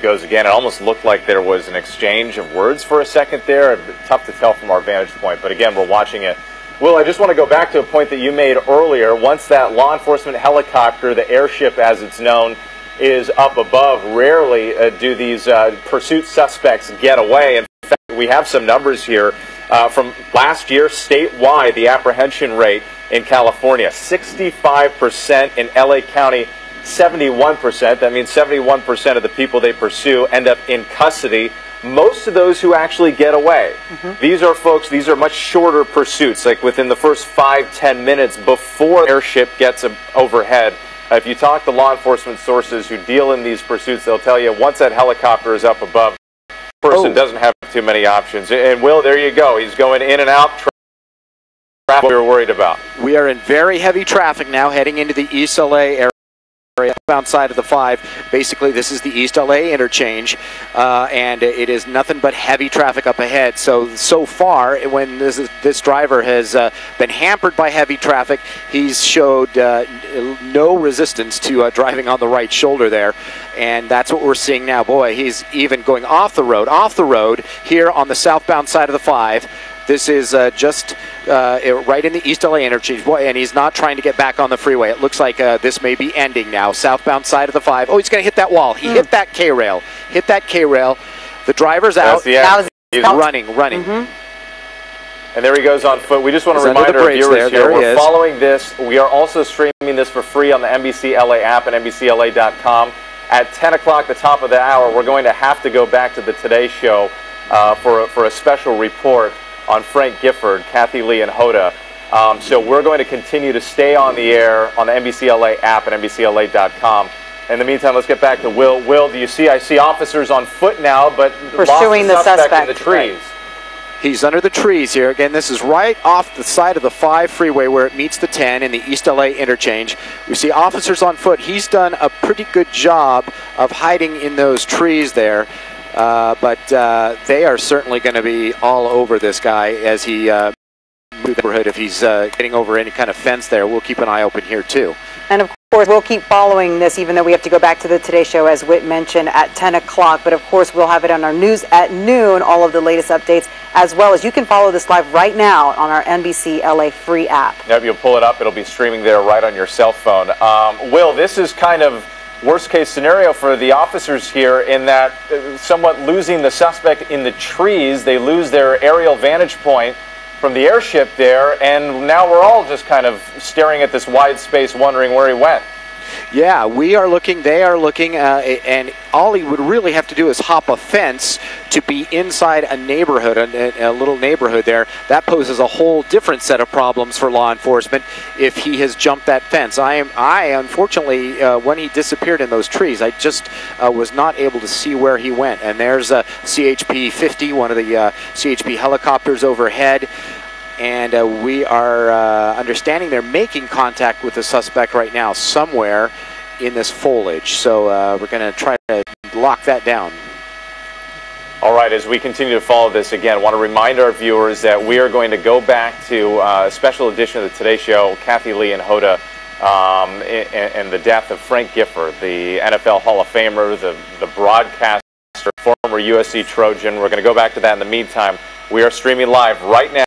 goes again. It almost looked like there was an exchange of words for a second there. Tough to tell from our vantage point, but again, we're watching it. Will, I just want to go back to a point that you made earlier. Once that law enforcement helicopter, the airship as it's known, is up above, rarely do these pursuit suspects get away. In fact, we have some numbers here from last year statewide. The apprehension rate in California, 65%, in LA County, 71%. That means 71% of the people they pursue end up in custody. Most of those who actually get away, these are folks, these are much shorter pursuits, like within the first 5-10 minutes before the airship gets overhead. If you talk to law enforcement sources who deal in these pursuits, they'll tell you once that helicopter is up above, the person doesn't have too many options. And Will, there you go. He's going in and out. Traffic we were worried about. We are in very heavy traffic now heading into the East LA area. Outbound side of the 5. Basically, this is the East LA interchange, and it is nothing but heavy traffic up ahead. So far, when this driver has been hampered by heavy traffic, he's showed no resistance to driving on the right shoulder there, and that's what we're seeing now. Boy, he's even going off the road here on the southbound side of the 5. This is just right in the East LA interchange. Boy, and he's not trying to get back on the freeway. It looks like this may be ending now. Southbound side of the 5. Oh, he's going to hit that wall. He hit that K-rail. Hit that K-rail. The driver's out. He's running. And there he goes on foot. We just want to remind our viewers here, we're following this. We are also streaming this for free on the NBC LA app and NBCLA.com. At 10 o'clock, the top of the hour, we're going to have to go back to the Today Show for a special report on Frank Gifford, Kathy Lee, and Hoda. So we're going to continue to stay on the air on the NBC LA app and NBCLA.com. In the meantime, let's get back to Will. Will, do you see? I see officers on foot now, but pursuing the suspect in the trees. Right. He's under the trees here. Again, this is right off the side of the 5 freeway where it meets the 10 in the East LA interchange. We see officers on foot. He's done a pretty good job of hiding in those trees there. But they are certainly going to be all over this guy as he moves the neighborhood. If he's getting over any kind of fence there, we'll keep an eye open here too. And of course, we'll keep following this, even though we have to go back to the Today Show, as Whit mentioned, at 10 o'clock. But of course, we'll have it on our news at noon, all of the latest updates, as well as you can follow this live right now on our NBC LA free app. Yep, you'll pull it up. It'll be streaming there right on your cell phone. Will, this is kind of worst case scenario for the officers here in that somewhat losing the suspect in the trees, they lose their aerial vantage point from the airship there, and now we're all just kind of staring at this wide space wondering where he went. Yeah, we are looking, they are looking, and all he would really have to do is hop a fence to be inside a neighborhood, a little neighborhood there. That poses a whole different set of problems for law enforcement if he has jumped that fence. I unfortunately, when he disappeared in those trees, I just was not able to see where he went. And there's a CHP-50, one of the CHP helicopters overhead. And we are understanding they're making contact with the suspect right now somewhere in this foliage. So we're going to try to lock that down. All right, as we continue to follow this, again, I want to remind our viewers that we are going to go back to a special edition of the Today Show, Kathy Lee and Hoda, and the death of Frank Gifford, the NFL Hall of Famer, the broadcaster, former USC Trojan. We're going to go back to that in the meantime. We are streaming live right now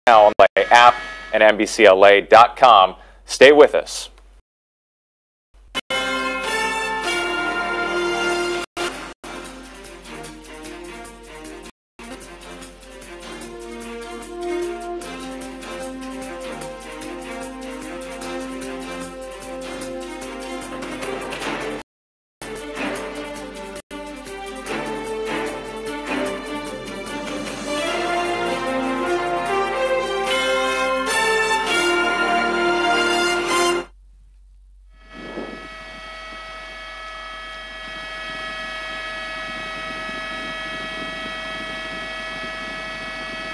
on the app and NBCLA.com. Stay with us.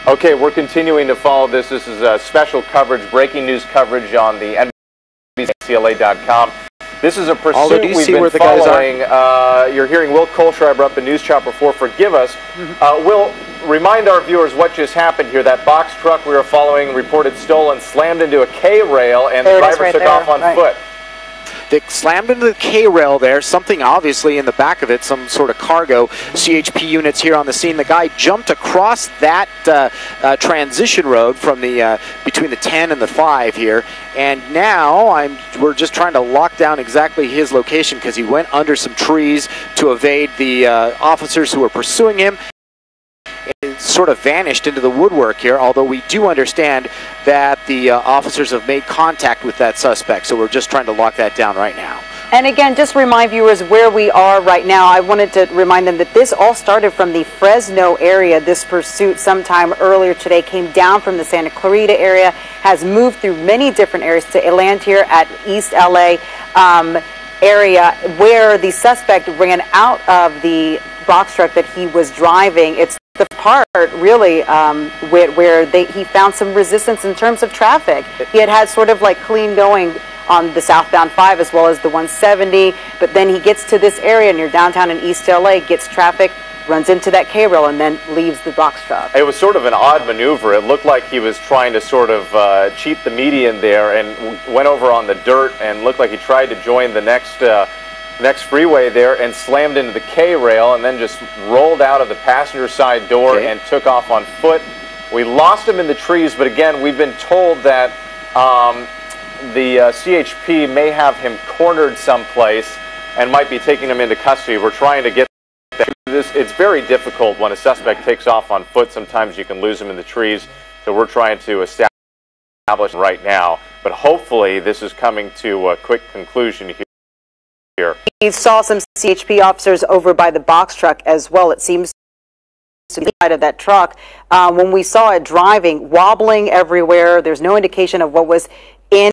Okay, we're continuing to follow this. This is a special coverage, breaking news coverage on the NBCLA.com. This is a pursuit we've been following. You're hearing Will Kohlschreiber up in News Chopper 4. Forgive us. Will, remind our viewers what just happened here. That box truck we were following, reported stolen, slammed into a K-rail, and the driver took off on foot. that slammed into the K-rail there, something obviously in the back of it, some sort of cargo. CHP units here on the scene. The guy jumped across that transition road from the between the 10 and the 5 here, and now we're just trying to lock down exactly his location because he went under some trees to evade the officers who were pursuing him. It sort of vanished into the woodwork here, although we do understand that the officers have made contact with that suspect, so we're just trying to lock that down right now. And again, just remind viewers where we are right now. I wanted to remind them that this all started from the Fresno area. This pursuit sometime earlier today came down from the Santa Clarita area, has moved through many different areas to land here at East LA area, where the suspect ran out of the box truck that he was driving. It's the part really where he found some resistance in terms of traffic. He had sort of like clean going on the southbound 5 as well as the 170, but then he gets to this area near downtown in East LA, gets traffic, runs into that K-rail, and then leaves the box truck. It was sort of an odd maneuver. It looked like he was trying to sort of cheat the median there and went over on the dirt and looked like he tried to join the next freeway there and slammed into the K-rail and then just rolled out of the passenger side door and took off on foot. We lost him in the trees, but again, we've been told that the CHP may have him cornered someplace and might be taking him into custody. We're trying to get this. It's very difficult when a suspect takes off on foot. Sometimes you can lose him in the trees, so we're trying to establish right now. But hopefully this is coming to a quick conclusion here. We saw some CHP officers over by the box truck as well. It seems to be the side of that truck. When we saw it driving, wobbling everywhere, there's no indication of what was in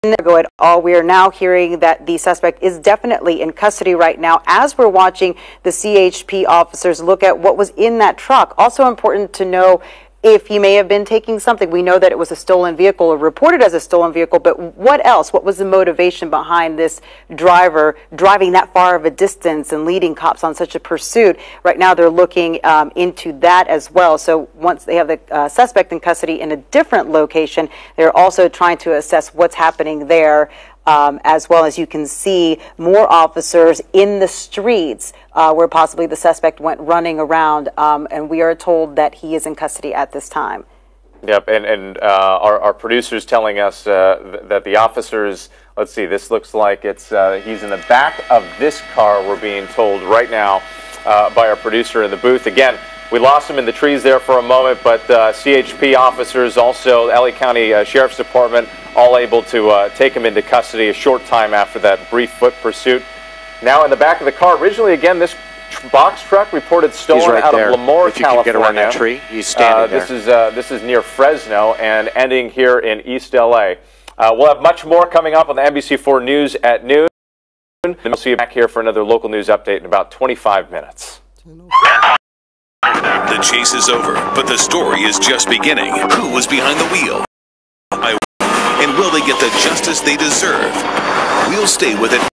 at all. We are now hearing that the suspect is definitely in custody right now as we're watching the CHP officers look at what was in that truck. Also important to know if he may have been taking something. We know that it was a stolen vehicle or reported as a stolen vehicle, but what else? What was the motivation behind this driver driving that far of a distance and leading cops on such a pursuit? Right now they're looking into that as well. So once they have the suspect in custody in a different location, they're also trying to assess what's happening there. As well as you can see more officers in the streets where possibly the suspect went running around, and we are told that he is in custody at this time. Yep, and our producer's telling us that the officers, let's see, this looks like it's he's in the back of this car, we're being told right now by our producer in the booth. Again, we lost him in the trees there for a moment, but CHP officers, also LA County Sheriff's Department, all able to take him into custody a short time after that brief foot pursuit. Now in the back of the car, originally, again, this box truck reported stolen out of Lemoore, California. If you can get around that tree, he's standing there. This is near Fresno and ending here in East LA. We'll have much more coming up on the NBC4 News at noon. Then we'll see you back here for another local news update in about 25 minutes. The chase is over, but the story is just beginning. Who was behind the wheel? And will they get the justice they deserve? We'll stay with it